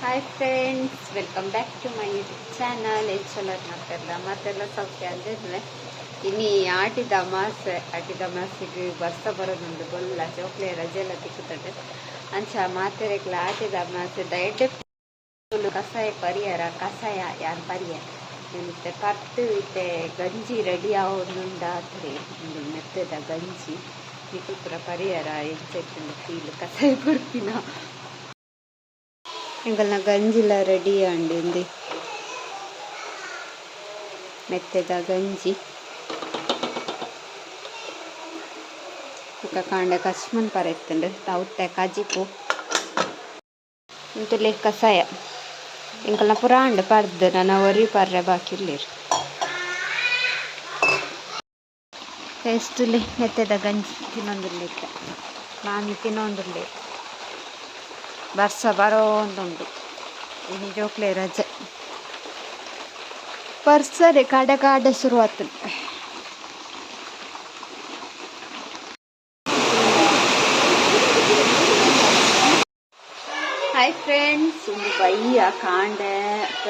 Hi friends, welcome back to my YouTube channel. ಹೆಚ್ಚೆಲ್ಲರು ಮಾಡ್ತಾರಲ್ಲ ಮತ್ತೆಲ್ಲ ಸೌಖ್ಯ ಅಂದಿದ್ರೆ ಇನ್ನು ಆಟಿದ ಮಾಸಿಗೆ ಬರ್ಸ ಬರೋದುಂಡು ಗೊಲ್ಲ ಚೋಕ್ಲೆ ರಜೆ ಎಲ್ಲ ತಿಕ್ಕುತ್ತದೆ ಅಂಚ ಮಾತೆರೆಗ್ಲ ಆಟಿದ ಮಾಸದ ಎಡ್ಡೆ ಕಷಾಯ ಪರಿಹಾರ ಕಷಾಯ ಯಾರು ಪರಿಹಾರ ಮತ್ತೆ ಪರ್ತು ಇತ್ತೆ ಗಂಜಿ ರೆಡಿ ಆಗೋದುಂಡಾತ್ರೆ ಒಂದು ಮೆತ್ತದ ಗಂಜಿ ಇದು ಪೂರ ಪರಿಹಾರ ಹೆಚ್ಚೆಟ್ಟಿನ ಫೀಲ್ ಕಷಾಯ ಕೊಡ್ತೀನ ಎಂಗಲ್ನ ಗಂಜಿಲ ರೆಡಿ ಆಂಡಿ ಮೆತ್ತದ ಗಂಜಿ ಕಾಂಡೆ ಕಶ್ಮನ್ ಪರೆತ್ತಂಡು ತೌತ್ತೆ ಕಜಿಪು ಇಂತುಲೆ ಕಷಾಯ ಎಂಕಲ್ನ ಪುರಾಂಡ್ ಪರ್ದು ನನ್ನ ಒರಿ ಪರ್ರೆ ಬಾಕಿರ್ಲಿರು ಟೇಸ್ಟುಲಿ ಮೆತ್ತದ ಗಂಜಿ ತಿನ್ನೊಂದುರ್ಲಿಕ್ಕೆ ಮಾಮಿ ತಿನ್ನೊಂದುರ್ಲಿ ಬರ್ಸ ಬರೋಂದುಂಡು ಇನ್ನು ಜೋಕ್ಲೆ ರಜೆ ಬರ್ಸರೆ ಕಾಡ ಶುರು ಆಗ್ತದೆ. ಹಾಯ್ ಫ್ರೆಂಡ್ಸ್, ಒಂದು ಬಯ್ಯ ಕಾಂಡೆ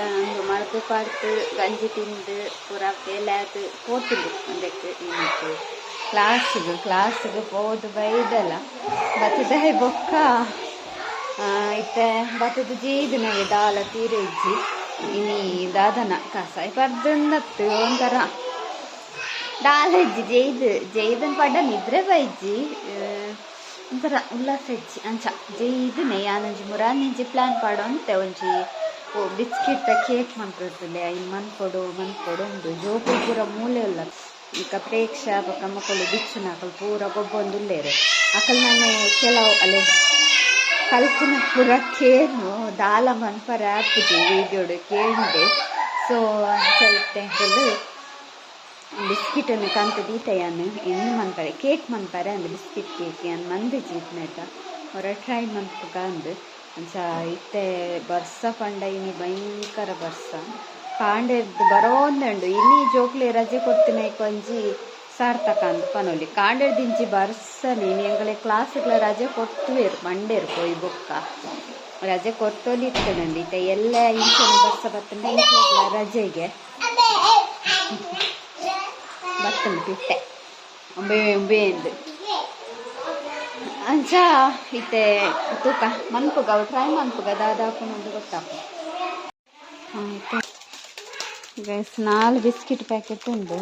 ಒಂದು ಮಳದು ಪಡ್ತು ಗಂಜಿ ತಿಂದು ಪೂರ ಬೇಲಾದು ಹೋಟುದು ಅದಕ್ಕೆ ಇನ್ನಿತ್ತು ಕ್ಲಾಸಿಗೆ ಹೋದು ಬೈದಲ್ಲ ಬತ್ತದ ಬೊಕ್ಕ ಇತ್ತೆ ಬತ್ತದ ಜೀದಿನವೆ ದಾಲ ತೀರೆಜ್ಜಿ ಇನಿ ದಾದನ ಕಸಾಯ ಪರ್ದನ್ನತ್ತು ಒಂಥರ ದಾಲೆಜ್ಜಿ ಜೈದನ್ ಪಡ್ಡ ನಿದ್ರೆ ಬೈಜ್ಜಿ ಒಂಥರ ಉಲ್ಲಾಸ ಇಜ್ಜಿ ಅಂಚ ಜೈದನೆ ಯಾನಂಜಿ ಮುರಾನಿಂಜಿ ಪ್ಲಾನ್ ಪಾಡೋಂತೆ ಒಂಜಿ ಬಿಸ್ಕಿಟ್ ಕೇಕ್ ಮಂತುಲೆ ಇನ್ನು ಮನ್ಪೊಡು ಉಂಡು ಜೋಕು ಪೂರ ಮೂಲೆ ಉಲ್ಲ ಈಗ ಪ್ರೇಕ್ಷ ಬೊಕ್ಕ ಮಕ್ಕಳು ಬಿಚ್ಚುನ ಅಕಲ್ ಪೂರ ಗೊಬ್ಬೊಂದುಲ್ಲೇರು ಅಕಲ್ ನಾನು ಕೆಲವು ಅಲ್ಲೇ ಕಲ್ಪನ ಪೂರ ಕೇನು ದಾಲ ಮನ್ಪರ ಆಪುಜಿ ವೀಡಿಯೋಡು ಕೇಂಡೆ ಸೊ ಅಂಚ ಬಿಸ್ಕಿಟನ್ನು ಕಂತು ದೀತೆಯನ್ನು ಇನ್ನು ಮನ್ಪರೆ ಕೇಕ್ ಮನ್ಪರೆ ಅಂದು ಬಿಸ್ಕಿಟ್ ಕೇಕ್ ಅನ್ನು ಮಂದಿ ಜೀತ್ನೇಟ ಹೊರ ಟ್ರೈ ಮನ್ಪುಗ ಅಂದು ಅಂಚ ಇತ್ತೆ ಬರ್ಸ ಪಂಡ ಇನಿ ಭಯಂಕರ ಬರ್ಸ ಕಾಂಡೆರ್ದು ಬರೋಂದುಂಡು ಇನಿ ಜೋಕ್ಲೆ ರಜೆ ಕೊಡ್ತೀನಿ ಕೊಂಜಿ ಸಾರ್ಥಕ ಅಂದ್ ಪನೊಲಿ ಕಾಂಡೆರ್ದಿಂಚಿ ಬರ್ಸನೆ ಇನಿ ಎಂಗಳೆ ಕ್ಲಾಸ್ಗಳ ರಜೆ ಕೊಟ್ಟುವೇರು ಮಂಡೇರು ಪೋಯಿ ಬೊಕ್ಕ ರಜೆ ಕೊಟ್ಟೋಲಿ ಇರ್ತದಂడి ಇತ್ತೆ ಎಲ್ಲ ಇಂಚನ ಬರ್ಸ ಬತ್ತಂಡ ಇಂಚ ರಜೆಗೆ ಬತ್ತಂಡು ಬಿಟ್ಟೆ ಒಂಬೇ ಎಂದು ಅಂಚ ಇತ್ತೆ ತೂಕ ಮನ್ಪುಗ ಅವು ಟ್ರೈ ಮನ್ಪುಗ ದಾದಾಪುನೊಂದು ಗೊತ್ತಾಪು ಗೈಸ್ 4 ಬಿಸ್ಕಿಟ್ ಪ್ಯಾಕೆಟ್ ಉಂಡು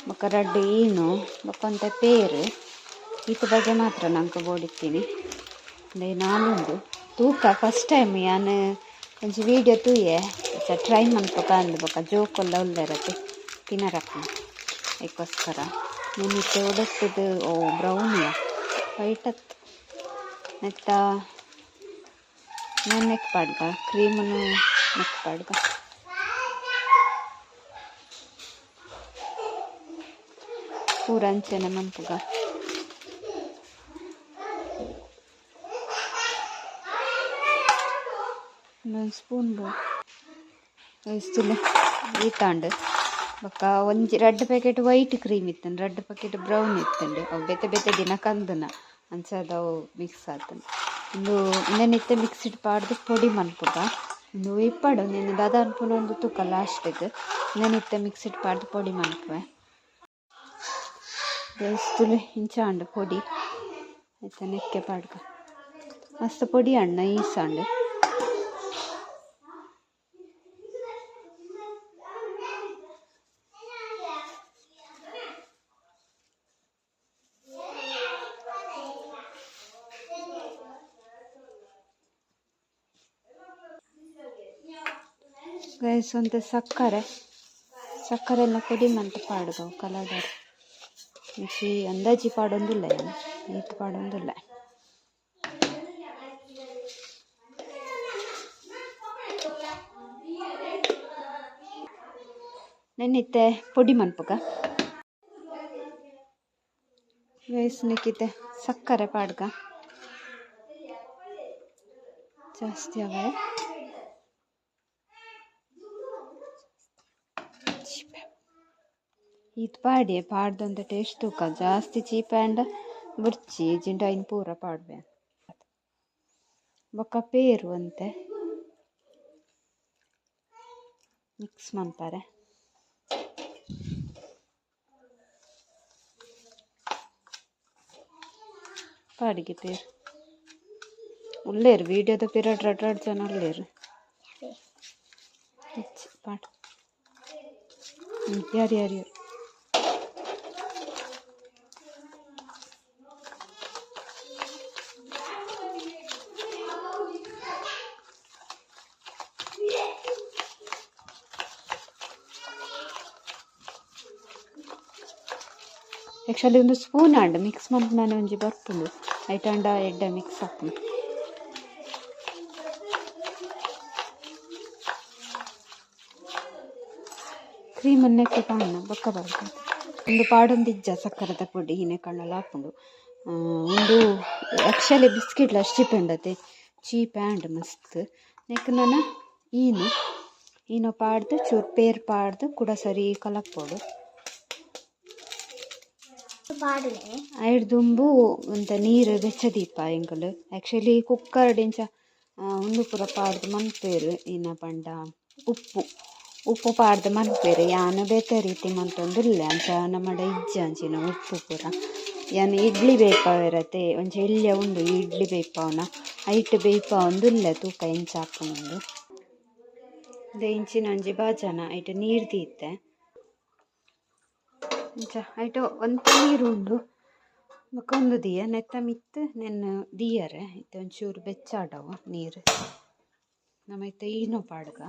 ಬೊಕ್ಕ ರಡ್ಡು ಈನು ಬೊಕ್ಕೊಂತೆ ಪೇರು ಈತ ಬಗ್ಗೆ ಮಾತ್ರ ನಂಗೆ ಬೋಡಿತ್ತೀನಿ ಅದೇ 4 ಉಂಡು ತೂಕ ಫಸ್ಟ್ ಟೈಮ್ ಯಾನು ಒಂಜಿ ವೀಡಿಯೋ ತೂಯೆ ಟ್ರೈ ಮನ್ಪುಗ ಅಂದು ಬೊಕ್ಕ ಜೋಕೊಲ್ಲ ಉಲ್ಲೆರತ್ತೆ ತಿನ್ನರಕ್ಕ ಅದಕ್ಕೋಸ್ಕರ ನೆನಿತ್ತೆ ಒಡತ್ತದು ಬ್ರೌನಿಯ ವೈಟತ್ತು ನೆತ್ತ ನೆಕ್ ಪಾಡ್ಗ ಕ್ರೀಮನ್ನು ನೆಕ್ ಪಾಡ್ಗ ಪೂರ ಅಂಚೆನೆ ಮನ್ಪುಗ ಇನ್ನೊಂದು ಸ್ಪೂನ್ ಇಷ್ಟುಲೆ ಈತಾಂಡು ಬೊಕ್ಕ ಒಂಜಿ 2 ಪ್ಯಾಕೆಟ್ ವೈಟ್ ಕ್ರೀಮ್ ಇತ್ತಂಡು 2 ಪ್ಯಾಕೆಟ್ ಬ್ರೌನ್ ಇತ್ತಂಡು ಅವು ಬೆತೆ ದಿನ ಕಂದನ ಅಂಚದ ಅವು ಮಿಕ್ಸ್ ಆತಂಡು ಇಂದು ಇನ್ನೇನಿತ್ತೆ ಮಿಕ್ಸಿಡ್ ಪಾಡ್ದು ಪೊಡಿ ಮನ್ಪುಗ ಇಂದು ಇಪ್ಪಡು ನೀನು ದಾದ ಅನ್ಪುನ ಒಂದು ತೂಕ ಲಾಸ್ಟಿಗೆ ಇನ್ನೇನಿತ್ತೆ ಮಿಕ್ಸಿಡ್ ಪಾಡ್ದು ಪೊಡಿ ಮನ್ಪುವೆ ಬೇಸ್ತುಲೆ ಇಂಚಾಂಡು ಪೊಡಿ ಆಯ್ತಾ ನೆಕ್ಕೆ ಪಾಡ್ಗ ಮಸ್ತ್ ಪೊಡಿ ಅಣ್ಣ ಈಸಾಂಡು ಗೈಸ್ ಒಂದು ಸಕ್ಕರೆ ಎಲ್ಲ ಪುಡಿ ಮಂತ ಪಾಡ್ಗವು ಕಲರ್ ಮಿಸಿ ಅಂದಾಜಿ ಪಾಡೊಂದಿಲ್ಲ ನೀಟ್ ಪಾಡೊಂದಿಲ್ಲ ನೆನ್ನಿತ್ತೆ ಪುಡಿ ಮನ್ಪುಗ ಗೈಸ್ ನಿಕ್ಕಿತ್ತೆ ಸಕ್ಕರೆ ಪಾಡ್ಗ ಜಾಸ್ತಿ ಅವೆ ಇದು ಪಾಡ್ದಂತ ಟೇಸ್ಟ್ ತೂಕ ಜಾಸ್ತಿ ಚೀಪ್ ಆ್ಯಂಡ್ ಬುರ್ಚಿ ಜಿಂಡ ಇನ್ನು ಪೂರ ಪಾಡ್ಬೆ ಬೊಕ್ಕ ಪೇರು ಅಂತೆ ಮಿಕ್ಸ್ ಮಾಡ್ತಾರೆ. ಪಾಡಿಗೆ ಪೇರು ಉಳ್ಳೇರು ವೀಡಿಯೋದ ಪೀರಿಯಡ್ 2 ಜನ ಉಳ್ಳೇರು ಪಾಟ್ ಯಾರು ಯಾರು ಆ್ಯಕ್ಚುಲಿ ಒಂದು ಸ್ಪೂನ್ ಆಂಡ ಮಿಕ್ಸ್ ಮಾಡಿ ನಾನು ಒಂಜಿ ಬರ್ಪುಂಡು ಐಟಂಡ ಎಡ್ಡೆ ಮಿಕ್ಸ್ ಹಾಕೊಂಡು ಕ್ರೀಮ್ ಅನ್ನಕ್ಕೆ ಪಾಣ ಬೊಕ್ಕ ಬರ್ತದೆ. ಒಂದು ಪಾಡೊಂದಿಜ್ಜ ಸಕ್ಕರದ ಪುಡಿ ಹೀನೆ ಕಣ್ಣಲ್ಲಿ ಹಾಕೊಂಡು ಒಂದು ಆ್ಯಕ್ಚುಲಿ ಬಿಸ್ಕಿಟ್ಲ ಅಷ್ಟು ಚೀಪ್ ಉಂಡತೆ ಚೀಪ್ ಆ್ಯಂಡ್ ಮಸ್ತ್ ನೆಕ್ ನಾನು ಈನು ಪಾಡ್ದು ಚೂರು ಪೇರು ಪಾಡ್ದು ಕೂಡ ಸರಿ ಕಲಕ್ಕೋಡು ಐಡ್ ದುಂಬು ಒಂತ ನೀರು ಬೆಚ್ಚದೀಪ ಎಂಕಲು ಆ್ಯಕ್ಚುಲಿ ಕುಕ್ಕರ್ಡಿಂಚ ಒಂದು ಪೂರ ಪಾಡ್ದು ಮನ್ಪೇರು ಇನ್ನ ಪಂಡ ಉಪ್ಪು ಪಾಡ್ದು ಮನ್ಪೇರು ಯಾನು ಬೇತೆ ರೀತಿ ಮಂತೊಂದುಲ್ಲೆ ಅಂಚ ನಮ್ಮಡ ಇಜ್ಜ ಅಂಚಿನ ಉಪ್ಪು ಪೂರ ಯಾನು ಇಡ್ಲಿ ಬೇಯ್ಪವಿರತ್ತೆ ಒಂಚ ಎಳ್ಯ ಉಂಡು ಇಡ್ಲಿ ಬೇಯ್ಪವನ ಐಟ್ ಬೇಯ್ಪ ಒಂದುಲ್ಲೆ ತೂಕ ಇಂಚ ಹಾಕೊಂಡು ಅದೇ ಇಂಚಿನ ಒಂಜಿ ಬಾಜನ ಐಟ್ ನೀರು ತೀತ್ತೆ ಇಂಚ ಐಟ್ ಒಂತ ನೀರು ಉಂಡು ಬೊಕೊಂದು ದಿಯ ನೆತ್ತ ಮಿತ್ತು ನೆನ್ನ ದಿಯರೆ ಇತ್ತೆ ಒಂಚೂರು ಬೆಚ್ಚಾಡವು ನೀರು ನಮ್ಮ ಇತ್ತೆ ಈನೋ ಪಾಡ್ಗ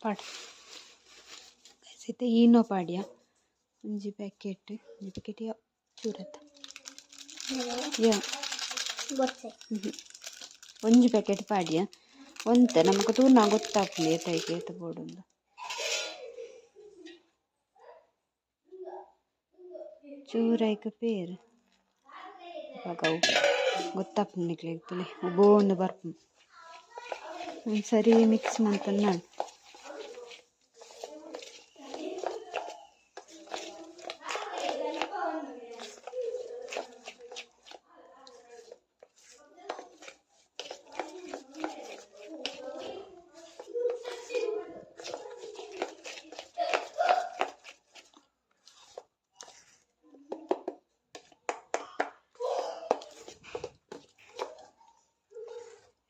ಪಾಡ್ ಇತ್ತೆ ಈನೋ ಪಾಡ್ಯ ಒಂಜಿ ಪ್ಯಾಕೆಟ್ ಚೂರತ್ತ ಒಂಜಿ ಪ್ಯಾಕೆಟ್ ಪಾಡ್ಯ ಒಂತ ನಮಕ್ ತೂನ ಗೊತ್ತಾಗ್ಲಿ ಏತೈಕೆ ಏತ ಬೋಡುಂದು ಚೂರೈಕ ಪೇರು ಇವಾಗ ಗೊತ್ತಾಗ್ಲಿಕ್ಕೆ ಪುಲಿ ಉಬೋಂದು ಬರ್ಪು ಸರಿ ಮಿಕ್ಸ್ ಮಾಡ್ಕೊಂಡು ನಾನು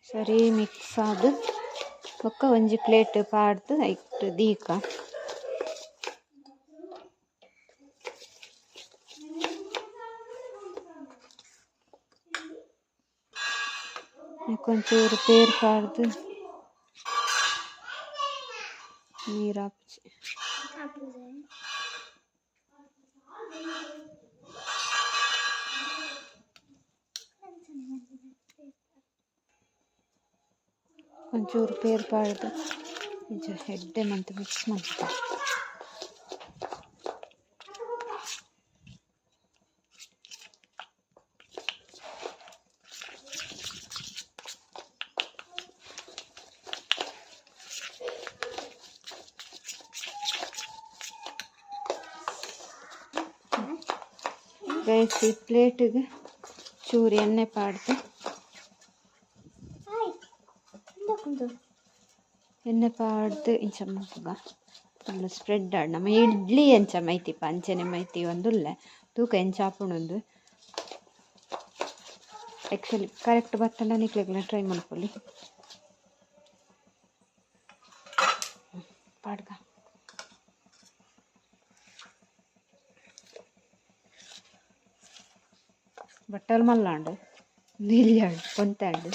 ಸರಿ ಮಿಕ್ಸ್ ಆದ ಬೊಕ್ಕ ಒಂಜಿ ಪ್ಲೇಟ್ ಪಾಡ್ದು ಐಟ್ ದೀಕ ಒಂಚೂರು ಪೇರು ಪಾಡ್ದು ನೀರು ಹಾಕ್ಸಿ ಒಂಚೂರು ಪೇರು ಪಾಡ್ದು ನಿಜ ಹೆಡ್ಡೆ ಮಂತ್ ಮಿಕ್ಸ್ ಮಾಡ್ತಾರೆ. ಬೇಯಿಸಿ ಪ್ಲೇಟಿಗೆ ಚೂರು ಎಣ್ಣೆ ಪಾಡ್ದು ಇಂಚ ಮಗ ಫುಲ್ ಸ್ಪ್ರೆಡ್ ಆಡ್ ನಮ್ಮ ಇಡ್ಲಿ ಎಂಚ ಮೈತಿಪ್ಪ ಅಂಚನೆ ಮೈತಿ ಒಂದುಲ್ಲೆ ತೂಕ ಎಂಚ ಹಾಪುಣೊಂದು ಆ್ಯಕ್ಚುಲಿ ಕರೆಕ್ಟ್ ಬರ್ತಂಡ ನಿಕ್ಲೆಗ್ಲ ಟ್ರೈ ಮಾಡ್ಕೊಳ್ಳಿ ಪಾಡ್ಗ ಬಟ್ಟಲ್ ಮಲ್ಲಾಂಡು ನೀಲಿಯಾಡು ಕೊಂತಾಂಡು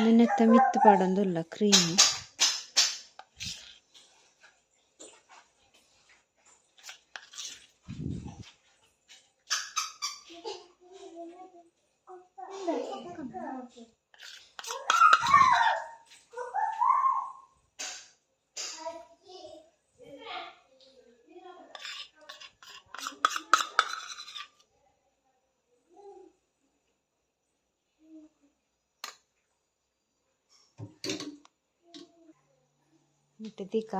ನೆನೆತ್ತ ಮಿತ್ತು ಪಾಡೊಂದುಲ್ಲ ಕ್ರೀಮ್ ಮತ್ತೆ ದೀಕ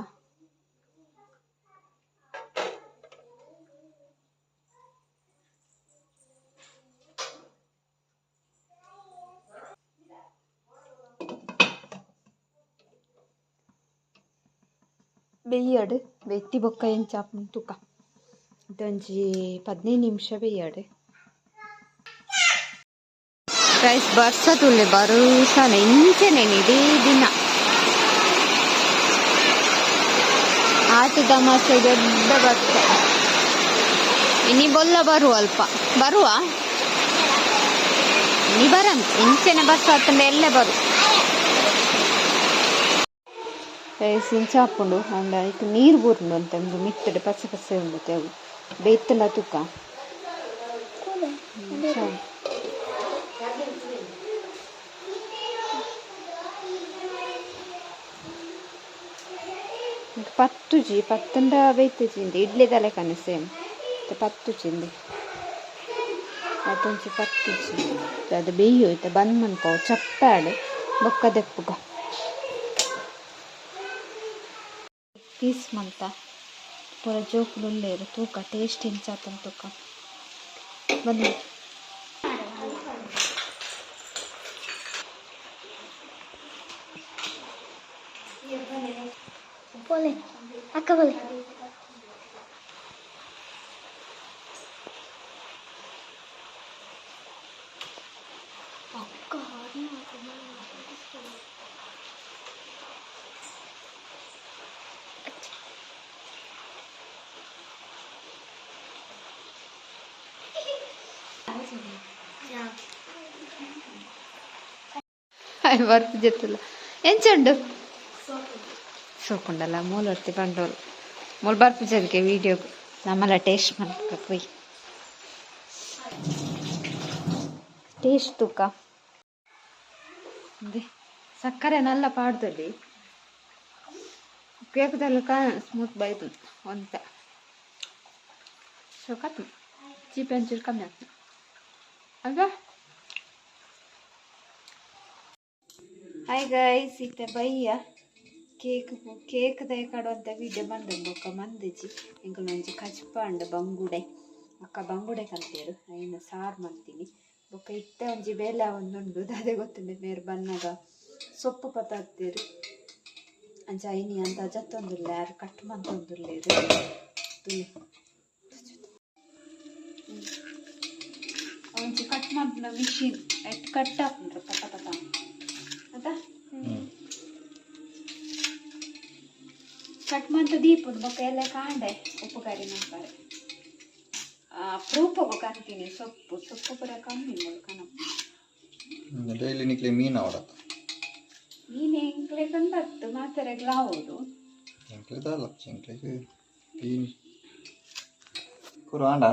ಬೇಯ್ಯಾಡು ಬೆತ್ತಿ ಬೊಕ್ಕ ಎಂಚಾಪು ತುಕ ಇದೊಂಜಿ 15 ನಿಮಿಷ ಬೇಯ್ಯಾಡು ರೈಸ್ ಬರ್ಸ ತುಳ್ಳೆ ಬರುಸನ ಇಂಚೆನೆ ಇಡೀ ದಿನ ಆಟ ತಮಾಷೆ ದೊಡ್ಡ ಬರ್ತ ಇನಿ ಬೊಲ್ಲ ಬರುವ ಅಲ್ಪ ಬರುವ ಇನಿ ಬರಂತ ಇಂಚೆನೆ ಬರ್ಸ ಹತ್ತಂಡ ಎಲ್ಲೇ ಬರು ರೈಸ್ ಇಂಚಾಪುಂಡು ಅಂಡ ಇತ್ತು ನೀರು ಬೂರ್ಂಡು ಅಂತ ಒಂದು ಮಿತ್ತಡೆ ಪಚ್ಚೆ ಪಚ್ಚೆ ಉಂಡು ತೆವು ಬೇಯ್ತಲ್ಲ ತುಕ ಪತ್ತುಜಿ ಪತ್ತಂಡ ಬೇಯ್ತುಜಿಂది ಇಡ್ಲಿ ತಲೆ ಕನೆ ಸೇಮ್ ಪತ್ತುಜಿಂది ಅದೊಂಚಿ ಪತ್ತುಜಿ ಅದು ಬೇಯೋಯ್ತು ಬಂದ್ ಮನ್ಪಾವು ಚಪ್ಪಾಡು ಬೊಕ್ಕ ದೆಪ್ಪುಗ ಪೀಸ್ ಮಂತ ಪೂರ ಜೋಕುಲು ಉಳ್ಳೇರು ತೂಕ ಟೇಸ್ಟ್ ಇಂಚಾತನ್ ತೂಕ ಬನ್ನಿ बोले अक्का बोले अक्का ಹಾಯ್ ಬರ್ತು ಜೆತ್ತಲ್ಲ ಎಂಚುಂಡು ಸೋಕುಂಡಲ್ಲ ಮೂಲ ಹೊರ್ತಿ ಬಂಡೋರು ಮೂಲ ಬರ್ಪಿಸೋದಕ್ಕೆ ವೀಡಿಯೋ ನಮ್ಮಲ್ಲ ಟೇಸ್ಟ್ ಮಾಡ್ಬೇಕು ಪೋಯ್ ಟೇಸ್ಟ್ ತೂಕ ಅದೇ ಸಕ್ಕರೆ ನಲ್ಲ ಪಾಡ್ದಲ್ಲಿ ಕೇಕದಲ್ಲ ಸ್ಮೂತ್ ಬೈದು ಅಂತ ಸೋಕತ್ತು ಚೀಪ್ ಒಂಚೂರು ಕಮ್ಮಿ ಆಗ್ತದೆ ಅಲ್ವಾ ಹಾಯ್ ಗೈಸ್ ಇತ್ತೆ ಬಯ್ಯ ಕೇಕ್ ದಯಕಾಡುವಂಥ ವಿಡಿಯೋ ಬಂದು ಬೊಕ್ಕ ಮಂದಿಜಿ ಎಂಕುಲು ಒಂಜಿ ಕಚ್ಪಂಡ್ ಬಂಗುಡೆ ಅಕ್ಕ ಬಂಗುಡೆ ಕಲ್ತೇರು ಐನ ಸಾರು ಮಾಡ್ತೀನಿ ಬೊಕ್ಕ ಇತ್ತ ಒಂಜಿ ಬೇಲೆ ಒಂದುಂಡು ಅದೇ ಗೊತ್ತುಂಡು ಮೇರು ಬನ್ನಾಗ ಸೊಪ್ಪು ಪತ್ತಾಡ್ತೇರು ಅಂಚ ಐನಿ ಅಂತ ಜತ್ತೊಂದುಲ್ಲ ಯಾರು ಕಟ್ ಮಂತೊಂದುಲ್ಲೇರು ಒಂಜಿ ಕಟ್ ಮಾಡ್ನ ಮಿಷಿನ್ ಎಟ್ ಕಟ್ ಹಾಕ್ಬಿಟ್ರು ಪಟ ಪಟ ಅದ ಕಟ್ ಮಂತ ದೀಪುಂಡು ಬೊಕ್ಕ ಎಲ್ಲ ಕಾಂಡೆ ಉಪ್ಪು ಕರಿ ಮಂತಾರೆ ಅಪರೂಪ ಕಂತೀನಿ ಸೊಪ್ಪು ಪೂರ ಕಮ್ಮಿ ಕನಪ ಡೈಲಿ ನಿಕ್ಲೆ ಮೀನು ಅವಡತ್ತ ಮೀನು ಎಂಕ್ಲೆ ಕಂಡತ್ತು ಮಾತಾರೆ ಗ್ಲಾವುದು ಎಂಕ್ಲೆದಲ್ಲ ಎಂಕ್ಲೆಗೆ ಮೀನು ಕುರಾಂಡ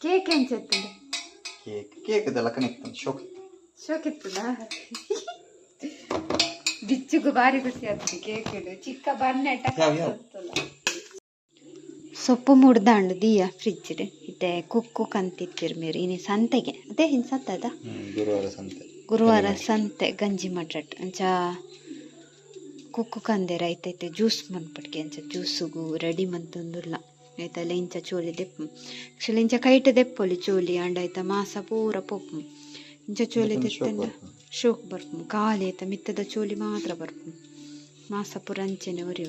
ಕೇಕ್ ಎಂಚೆತ್ತುಂಡು ಕೇಕ್ ಇದೆಲ್ಲ ಕನೆಕ್ಟ್ ಶೋಕಿತ್ತದ ಬಿಚ್ಚುಗು ಬಾರಿ ಖುಷಿ ಆಗ್ತದೆ ಕೇಕ್ ಚಿಕ್ಕ ಬನ್ನೆಟ್ಟ ಸೊಪ್ಪು ಮುಡ್ದಾಂಡು ದಿಯ ಫ್ರಿಜ್ ಇತ್ತೆ ಕುಕ್ಕು ಕಂತಿತ್ತಿರು ಮೇರು ಇನಿ ಸಂತೆಗೆ ಅದೇ ಹಿಂಗೆ ಸತ್ತದ ಗುರುವಾರ ಸಂತೆ ಗಂಜಿ ಮಡ್ರಟ್ ಅಂಚ ಕುಕ್ಕು ಕಂದೆ ರೈತೈತೆ ಜ್ಯೂಸ್ ಮನ್ಪಟ್ಗೆ ಅಂಚ ಜ್ಯೂಸುಗು ರೆಡಿ ಮಂತೊಂದುಲ್ಲ ಆಯ್ತಲ್ಲ ಇಂಚ ಚೋಲಿ ದೆಪ್ಪು ಆ್ಯಕ್ಚುಲಿ ಇಂಚ ಕೈಟ್ ದೆಪ್ಪೊಲಿ ಚೋಲಿ ಅಂಡ ಆಯ್ತ ಮಾಸ ಪೂರ ಪೊಪ್ಪು ಇಂಚ ಚೋಲಿ ತೆತ್ತಂಡ ಶೋಕ್ ಬರ್ಪು ಖಾಲಿ ಆಯ್ತ ಮಿತ್ತದ ಚೋಲಿ ಮಾತ್ರ ಬರ್ಪು ಮಾಸ ಪೂರ ಅಂಚೆನೆ ಒರಿ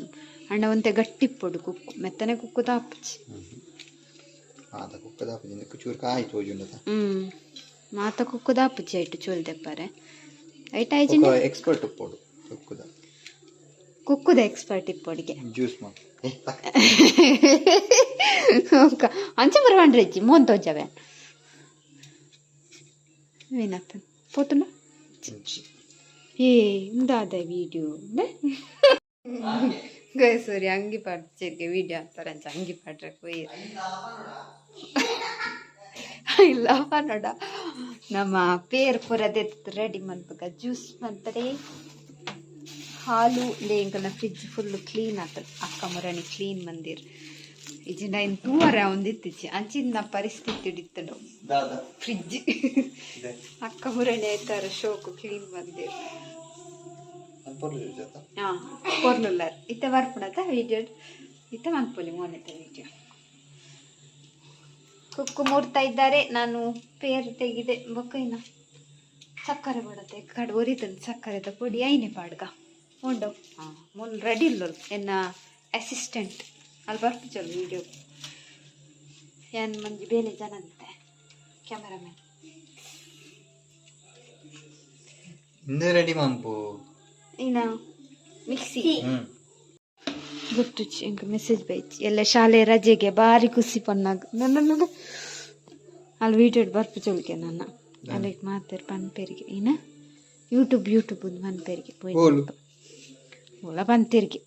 ಅಂಡ ಒಂತೆ ಗಟ್ಟಿ ಪೊಡು ಕುಕ್ಕು ಮೆತ್ತನೆ ಕುಕ್ಕು ದಾಪುಜಿ ಮಾತ ಕುಕ್ಕು ದಾಪುಜಿ ಐಟು ಚೋಲಿ ದೆಪ್ಪರೆ ಐಟ ಐಜಿ ಎಕ್ಸ್ಪರ್ಟ್ ಪೊಡು ಕುಕ್ಕುದ ಎಕ್ಸ್ಪರ್ಟ್ ಇಪ್ಪೊಡಿಗೆ ಜ್ಯೂಸ್ ಅಂಚ ಬರವಾಂಡ್ರೆಜ್ಜಿ ಮೋನ್ ತೋಜವೆ ಏನತ್ತ ಪೋತುಂಡ ಏ ಇಂದಾದ ವಿಡಿಯೋ ಗೈಸರಿ ಅಂಗಿ ಪಾಡ್ಚೇರಿಗೆ ವಿಡಿಯೋ ಅಂತಾರೆ ಅಂಚ ಅಂಗಿ ಪಾಡ್ರಕ್ಕೆ ಹೋಯ್ಯ ಇಲ್ಲ ನೋಡ ನಮ್ಮ ಪೇರ್ ಪುರದೆತ್ತು ರೆಡಿ ಮನ್ಪಗ ಜ್ಯೂಸ್ ಮಂತಡೆ ಹಾಲು ಲೇಂಕನ ಫ್ರಿಜ್ ಫುಲ್ಲು ಕ್ಲೀನ್ ಆಗ್ತದೆ ಅಕ್ಕ ಮುರಣಿ ಕ್ಲೀನ್ ಮಂದಿರ್ ಇಜಿಂದ ಇನ್ನು ತೂವರೆ ಒಂದಿತ್ತಿಚ್ಚಿ ಅಂಚಿನ ಪರಿಸ್ಥಿತಿ ಹಿಡಿತಡು ಫ್ರಿಜ್ ಅಕ್ಕ ಮುರಣಿ ಆಯ್ತಾರ ಶೋಕು ಕ್ಲೀನ್ ಮಂದಿರ್ ಮನ್ಪೊರ್ಲಿ ಜೊತೆ ಹಾಂ ಕೊರ್ಲುಲ್ಲಾರ ಇತ್ತ ಬರ್ಪುಡತ್ತ ವೀಡಿಯೋ ಇತ್ತ ಮನ್ಪೊಲಿ ಮೋನೆತ ವೀಡಿಯೋ ಕುಕ್ಕು ಮೂಡ್ತಾ ಇದ್ದಾರೆ. ನಾನು ಪೇರು ತೆಗಿದೆ ಬೊಕ್ಕೈನ ಸಕ್ಕರೆ ಪಡತ್ತೆ ಕಡು ಒರಿತಂದು ಸಕ್ಕರೆದ ಪೊಡಿ ಐನೆ ಪಾಡ್ಗ ಉಂಡು ಹಾಂ ಮುನ್ ರೆಡಿ ಇಲ್ಲ ಎನ್ನ ಅಸಿಸ್ಟೆಂಟ್ ಅಲ್ಲಿ ಬರ್ತಿದ್ದಳು ವೀಡಿಯೋ ಏನು ಮಂಜಿ ಬೇಲೆ ಜನ ಅಂತೆ ಕ್ಯಾಮರಾಮ್ಯಾನ್ ಹಿಂದೆ ರೆಡಿ ಮನ್ಪು ಇನ್ನ ಮಿಕ್ಸಿ ಗೊತ್ತು ಇಂಕ ಮೆಸೇಜ್ ಬೈಚಿ ಎಲ್ಲ ಶಾಲೆ ರಜೆಗೆ ಭಾರಿ ಖುಷಿ ಪನ್ನಾಗ ನನ್ನ ಅಲ್ಲಿ ವೀಡಿಯೋ ಬರ್ಪು ಚೊಲ್ಕೆ ನನ್ನ ಅಲ್ಲಿಗೆ ಮಾತಾಡಿ ಪನ್ಪೇರಿಗೆ ಇನ್ನ ಯೂಟ್ಯೂಬ್ ಒಂದು ಪನ್ಪೇರಿಗೆ ಓಲ ಪಂತೇರಿಗೆ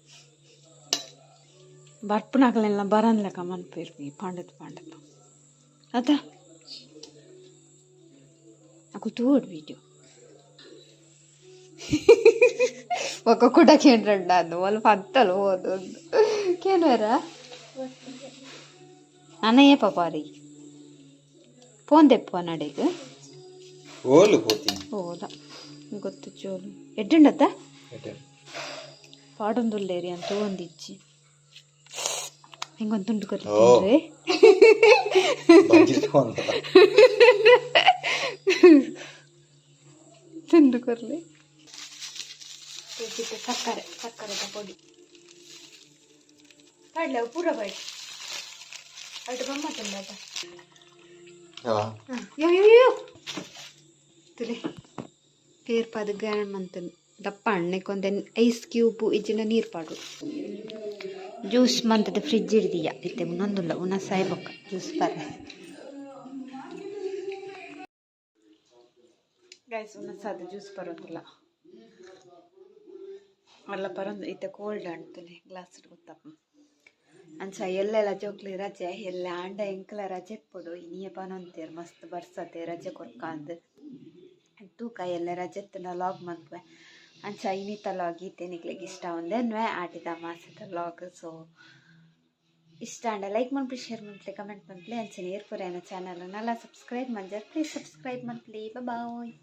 ಬರ್ಪುನಾಗಲೆಲ್ಲ ಬರನ್ಲಕ ಮನ್ಪೇರಿಗೆ ಪಾಂಡತ್ ಅದ aku ತೋಡ್ ವೀಡಿಯೋ ఒక కూడా కేంద్రండాను వాళ్ళు పంతలు పోతుంది కేనరా అన్నయ్య పాపారి ఫోన్ తెప్పు అన్నాడు ಓಲು పోತೀನಿ ಓಲ ಗೊತ್ತು ಚೋಲು ಎಡ್ಡುಂಡತ್ತ ಪಾಡೊಂದುಲ್ಲೇರಿ ಅಂತ ಒಂದಿಚ್ಚಿ ಹಿಂಗೊಂದು ತುಂಡು ಕರೀತಾರೆ ತುಂಡು ಕೊರ್ಲಿ ಸಕ್ಕರೆದ ಪೊಡಿ ಪಾಡ್ಲ ಪೂರ ಬಾಯ್ ಅಷ್ಟು ಗಮ್ಮತ್ತುಂಡ ತುಲೆ ಪೇರ್ಪಾದ ಗಮ್ಮಂತ ದಪ್ಪ ಅಣ್ಣಕ್ಕೊಂದು ಐಸ್ ಕ್ಯೂಬ್ ಇಜ್ಜಿನ ನೀರು ಪಾಡು ಜ್ಯೂಸ್ ಮಂತದ ಫ್ರಿಡ್ಜ್ ಹಿಡ್ದೀಯ ಇತ್ತೆ ಮುಂದೊಂದುಲ್ಲ ಉನ್ನ ಸಾಯ್ಬೊಕ್ಕ ಜ್ಯೂಸ್ ಬರ್ರೆ ಗೈಸ್ ಉನ್ನ ಸಾದ ಜ್ಯೂಸ್ ಬರೋದಿಲ್ಲ ಅಲ್ಲ ಪರಂದು ಇತ್ತೆ ಕೋಲ್ಡ್ ಅಂಟಲೆ ಗ್ಲಾಸ್ ಗೊತ್ತಪ್ಪ ಅಂಚ ಎಲ್ಲೆಲ್ಲ ಜೋಕ್ಲಿ ರಜೆ ಎಲ್ಲ ಅಂಡ ಎಂಕಲ ರಜೆ ಕೊಡು ಇನ್ನಿಯ ಪನೊಂತೇರು ಮಸ್ತ್ ಬರ್ಸತ್ತೆ ರಜೆ ಕೊಡ್ಕಂದು ತೂಕ ಎಲ್ಲ ರಜೆ ಲಾಗ್ ಮನ್ಪೆ ಅಂಚ ಇನ್ನಿತ ಲಾಗ್ ಈತೆ ನಿಗ್ಲಿಗೆ ಇಷ್ಟ ಒಂದೇನ್ವೆ ಆಟಿದ ಮಾಸದ ಲಾಗ್ ಸೊ ಇಷ್ಟ ಅಂಡ ಲೈಕ್ ಮಾಡ್ಬಿಟ್ಟು ಶೇರ್ ಮಾಡ್ಲಿ ಕಮೆಂಟ್ ಮಾಡ್ಲಿ ಅಂಚನೆ ಏರ್ಪುರ ಏನೋ channel Nalla subscribe ಮಂಜರ್ please subscribe ಮಾಡ್ಲಿ ಬಾಯ್